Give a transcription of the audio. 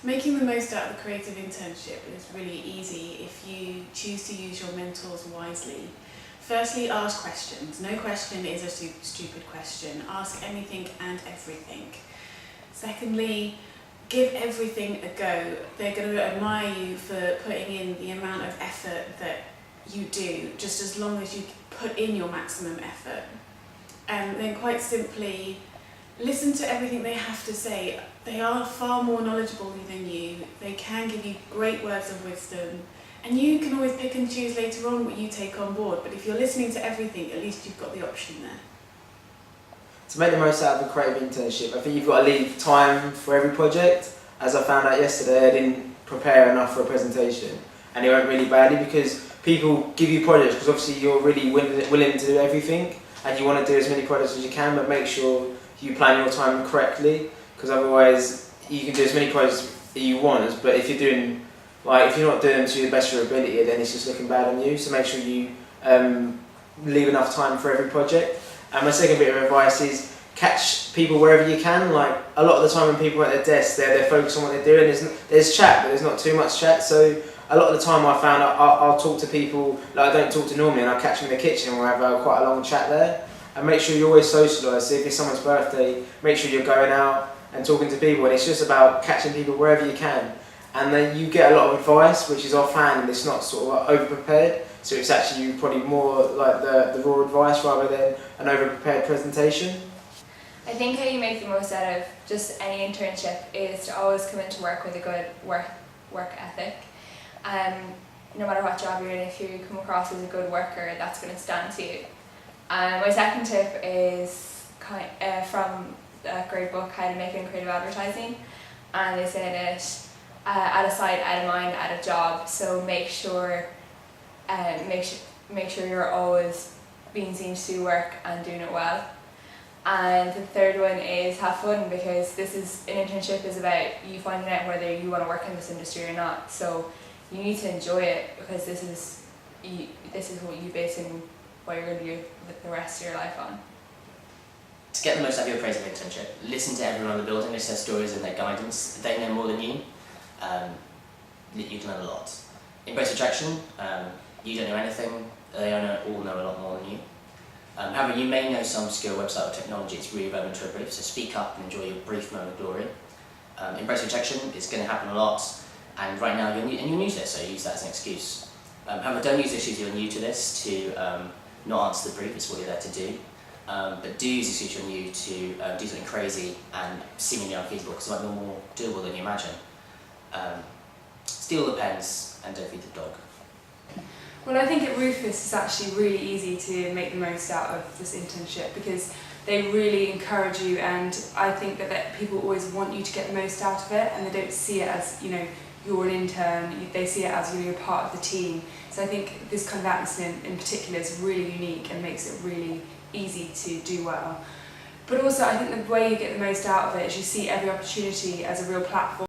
Making the most out of the creative internship is really easy if you choose to use your mentors wisely. Firstly, ask questions. No question is a stupid question. Ask anything and everything. Secondly, give everything a go. They're going to admire you for putting in the amount of effort that you do, just as long as you put in your maximum effort. And then quite simply, listen to everything they have to say. They are far more knowledgeable than you. They can give you great words of wisdom. And you can always pick and choose later on what you take on board. But if you're listening to everything, at least you've got the option there. To make the most out of a creative internship, I think you've got to leave time for every project. As I found out yesterday, I didn't prepare enough for a presentation. And it went really badly because people give you projects because obviously you're really willing to do everything and you want to do as many projects as you can, but make sure you plan your time correctly, because otherwise you can do as many projects that you want, but if you're not doing them to the best of your ability, then it's just looking bad on you. So make sure you leave enough time for every project. And my second bit of advice is catch people wherever you can. Like a lot of the time when people are at their desk, they're focused on what they're doing. There's chat, but there's not too much chat. So a lot of the time I found I'll talk to people that I don't talk to normally, and I'll catch them in the kitchen and we'll have quite a long chat there. And make sure you always socialise. So if it's someone's birthday, make sure you're going out and talking to people. And it's just about catching people wherever you can. And then you get a lot of advice, which is offhand and it's not sort of over-prepared. So it's actually probably more like the raw advice rather than an over-prepared presentation. I think how you make the most out of just any internship is to always come into work with a good work ethic. No matter what job you're in, if you come across as a good worker, that's going to stand to you. My second tip is from a great book, How to Make It in Creative Advertising, and they say that out of sight, out of mind, out of job. So make sure you're always being seen to do work and doing it well. And the third one is have fun, because an internship is about you finding out whether you want to work in this industry or not. So you need to enjoy it, because this is what you base in what you're going to do the rest of your life on. To get the most out of your creative internship, listen to everyone in the building, listen to their stories and their guidance. They know more than you. You can learn a lot. Embrace rejection. You don't know anything, they all know a lot more than you. However, you may know some skill, website or technology. It's really relevant to a brief, so speak up and enjoy your brief moment of glory. Embrace rejection. It's going to happen a lot, and right now you're new to this, so use that as an excuse. However, don't use issues you're new to this to not answer the brief. It's what you're there to do. But do use issues you're new to do something crazy and seemingly unfeasible, because it might be more doable than you imagine. Steal the pens and don't feed the dog. Well, I think at Rufus it's actually really easy to make the most out of this internship, because they really encourage you, and I think that people always want you to get the most out of it, and they don't see it as, you're an intern, they see it as you're part of the team. So I think this kind of atmosphere in particular is really unique and makes it really easy to do well. But also I think the way you get the most out of it is you see every opportunity as a real platform.